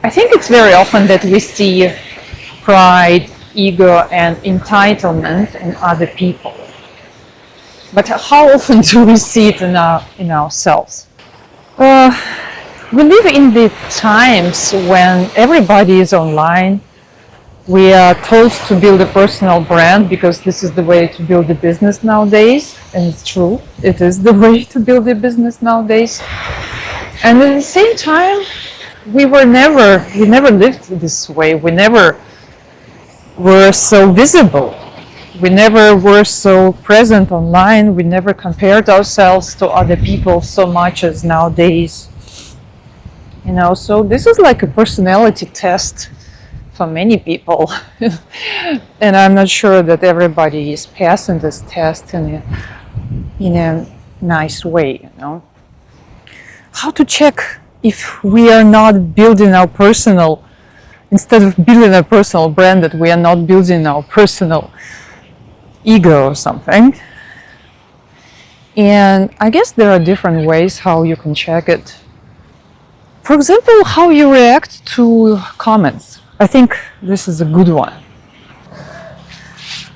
I think it's very often that we see pride, ego, and entitlement in other people. But how often do we see it in ourselves? We live in the times when everybody is online. We are told to build a personal brand because this is the way to build a business nowadays. And it's true, it is the way to build a business nowadays. And at the same time, we never lived this way. We never were so visible. We never were so present online. We never compared ourselves to other people so much as nowadays. So this is like a personality test for many people. And I'm not sure that everybody is passing this test in a nice way, How to check if we are not building our personal, instead of building a personal brand, that we are not building our personal ego or something. And I guess there are different ways how you can check it. For example, how you react to comments. I think this is a good one.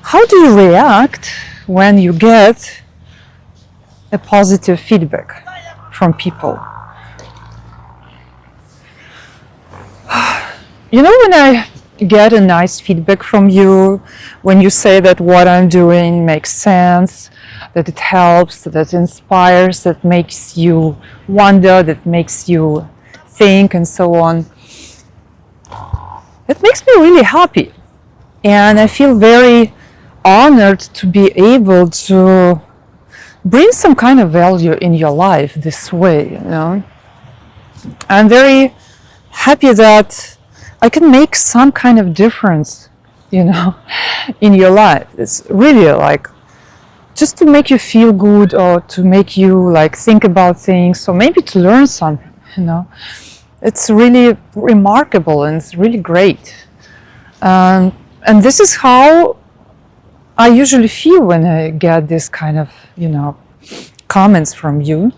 How do you react when you get a positive feedback from people? When I get a nice feedback from you, when you say that what I'm doing makes sense, that it helps, that it inspires, that makes you wonder, that makes you think, and so on, it makes me really happy. And I feel very honored to be able to bring some kind of value in your life this way, I'm very happy that I can make some kind of difference, in your life. It's really like just to make you feel good, or to make you like think about things, or maybe to learn something, It's really remarkable and it's really great. And this is how I usually feel when I get this kind of, comments from you.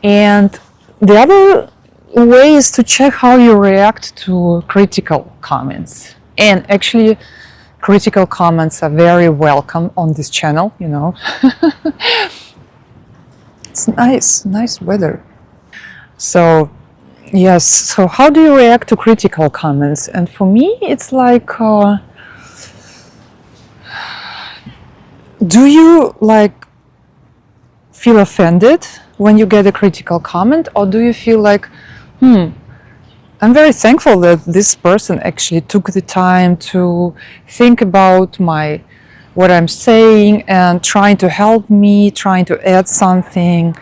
And the other way is to check how you react to critical comments. And actually, critical comments are very welcome on this channel, It's nice weather. So, yes, so how do you react to critical comments? And for me, it's like, do you feel offended when you get a critical comment, or do you feel like, I'm very thankful that this person actually took the time to think about what I'm saying and trying to help me, trying to add something,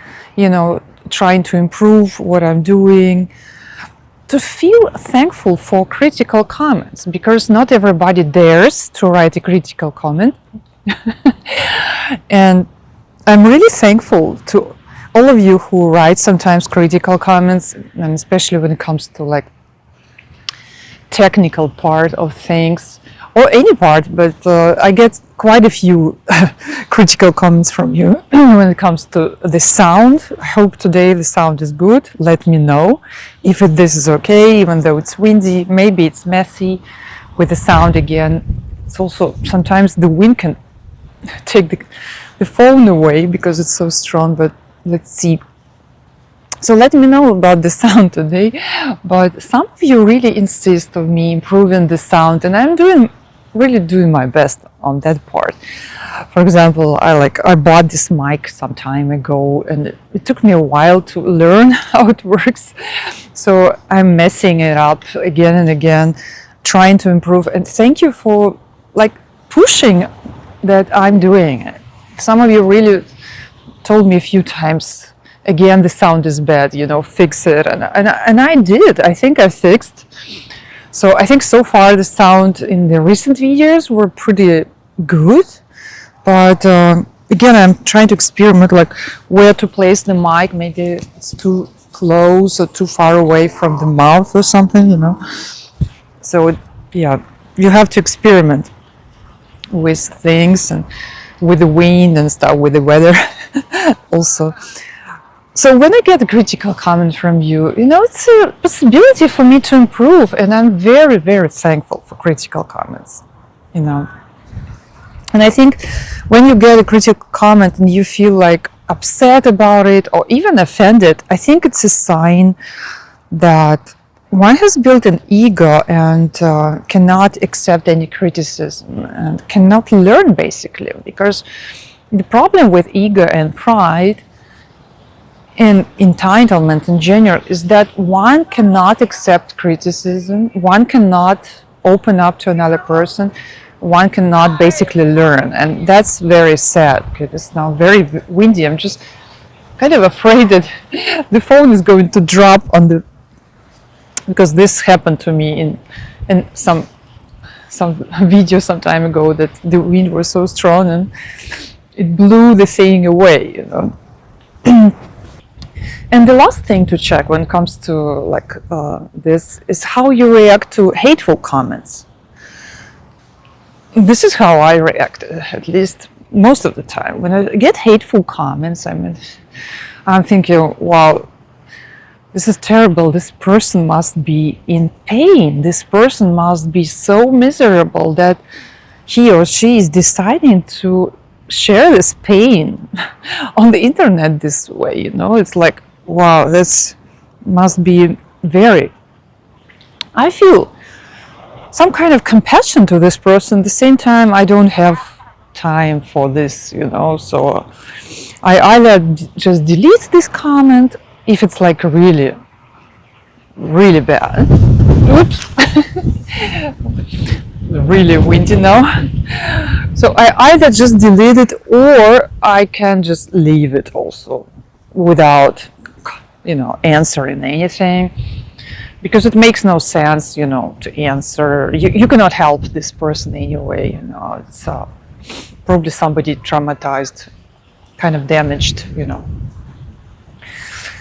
trying to improve what I'm doing. To feel thankful for critical comments, because not everybody dares to write a critical comment. And I'm really thankful to all of you who write sometimes critical comments, and especially when it comes to technical part of things, or any part, but I get quite a few critical comments from you when it comes to the sound. I hope today the sound is good. Let me know if this is okay, even though it's windy, maybe it's messy with the sound again. It's also sometimes the wind can take the phone away because it's so strong, but let's see. So let me know about the sound today. But some of you really insist on me improving the sound, and I'm really doing my best on that part. For example, I bought this mic some time ago, and it took me a while to learn how it works. So I'm messing it up again and again, trying to improve. And thank you for pushing that I'm doing it. Some of you really told me a few times, again, the sound is bad, fix it. And I did. I think I fixed. So I think so far the sound in the recent videos were pretty good. But again, I'm trying to experiment where to place the mic. Maybe it's too close or too far away from the mouth or something, So yeah, you have to experiment with things and with the wind and stuff, with the weather also. So when I get a critical comment from you, you know, it's a possibility for me to improve, and I'm very, very thankful for critical comments, you know. And I think when you get a critical comment and you feel like upset about it or even offended, I think it's a sign that one has built an ego and cannot accept any criticism and cannot learn, basically. Because the problem with ego and pride and entitlement in general is that one cannot accept criticism, one cannot open up to another person, one cannot basically learn, and that's very sad. Okay, it's now very windy. I'm just kind of afraid that the phone is going to drop on the, because this happened to me in some video some time ago, that the wind was so strong and it blew the thing away, you know. And the last thing to check when it comes to like this is how you react to hateful comments. This is how I react, at least most of the time. When I get hateful comments, I'm thinking, wow, this is terrible. This person must be in pain. This person must be so miserable that he or she is deciding to share this pain on the internet this way, you know. It's like, wow, this must be very, I feel some kind of compassion to this person. At the same time, I don't have time for this, you know, so I either just delete this comment if it's like really, really bad. Oops. Really windy now. So I either just delete it, or I can just leave it also without, you know, answering anything, because it makes no sense, you know, to answer. You cannot help this person anyway, you know. It's probably somebody traumatized, kind of damaged, you know.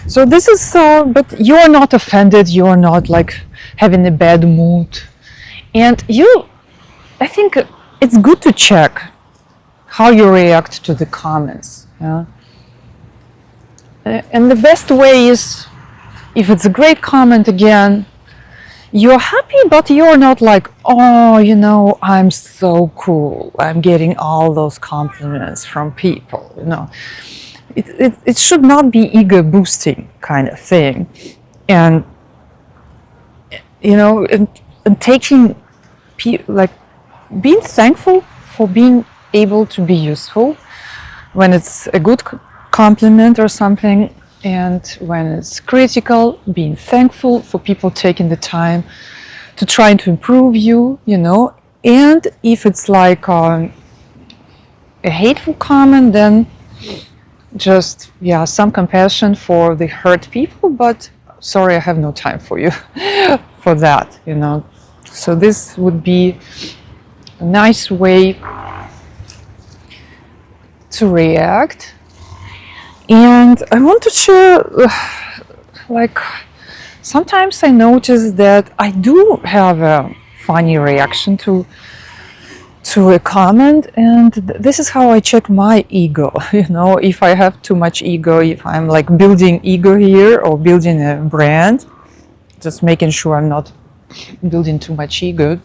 So this is, but you are not offended, you are not like having a bad mood, and I think it's good to check how you react to the comments. Yeah? And the best way is, if it's a great comment, again, you're happy, but you're not like, oh, you know, I'm so cool, I'm getting all those compliments from people, you know. It should not be ego boosting kind of thing. And, you know, and taking, like, being thankful for being able to be useful when it's a good compliment or something, and when it's critical, being thankful for people taking the time to try to improve you, you know. And if it's like a hateful comment, then just, yeah, some compassion for the hurt people, but sorry, I have no time for you for that, you know. So this would be a nice way to react. And I want to share, like, sometimes I notice that I do have a funny reaction to a comment, and this is how I check my ego, you know. If I have too much ego, if I'm like building ego here or building a brand, just making sure I'm not building too much ego.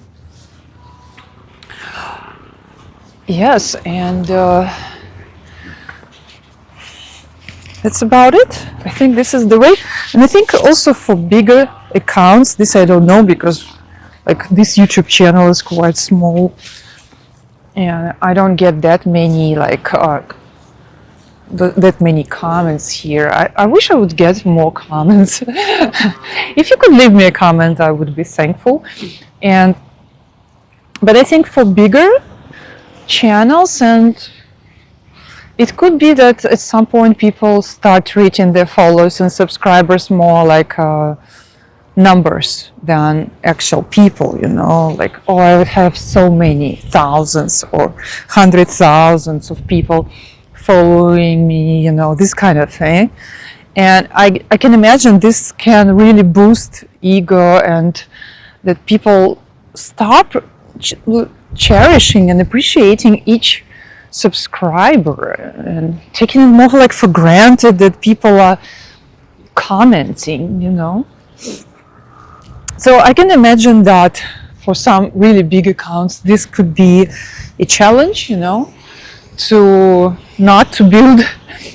Yes, and that's about it. I think this is the way. And I think also for bigger accounts, this I don't know, because like this YouTube channel is quite small, and I don't get that many like that many comments here. I wish I would get more comments. If you could leave me a comment, I would be thankful. But I think for bigger channels, and it could be that at some point people start treating their followers and subscribers more like numbers than actual people, you know, like, oh, I would have so many thousands or 100,000s of people following me, you know, this kind of thing. And I can imagine this can really boost ego, and that people start cherishing and appreciating each subscriber and taking it more like for granted that people are commenting, you know. So I can imagine that for some really big accounts, this could be a challenge, you know, to not to build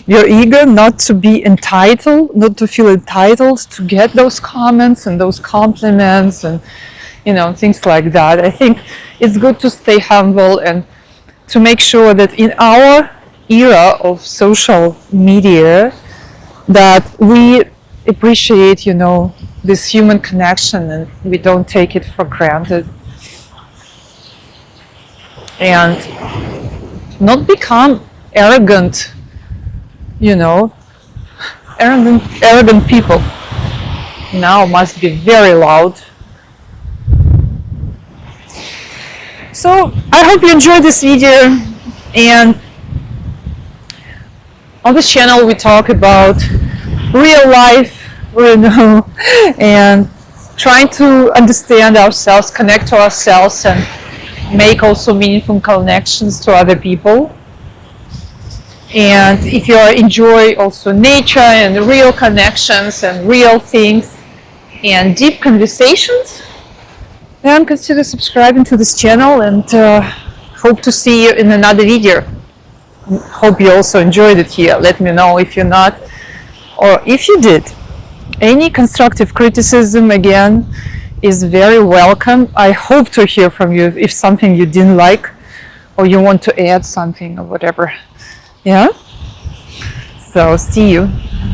your ego, not to be entitled, not to feel entitled to get those comments and those compliments and, you know, things like that. I think it's good to stay humble and to make sure that in our era of social media that we appreciate, you know, this human connection and we don't take it for granted. And not become arrogant, you know, arrogant people now must be very loud. So I hope you enjoyed this video, and on this channel we talk about real life, you know, and trying to understand ourselves, connect to ourselves, and make also meaningful connections to other people. And if you enjoy also nature and real connections and real things and deep conversations, then consider subscribing to this channel, and hope to see you in another video. Hope you also enjoyed it here. Let me know if you're not, or if you did. Any constructive criticism, again, is very welcome. I hope to hear from you if something you didn't like or you want to add something or whatever. Yeah? So see you.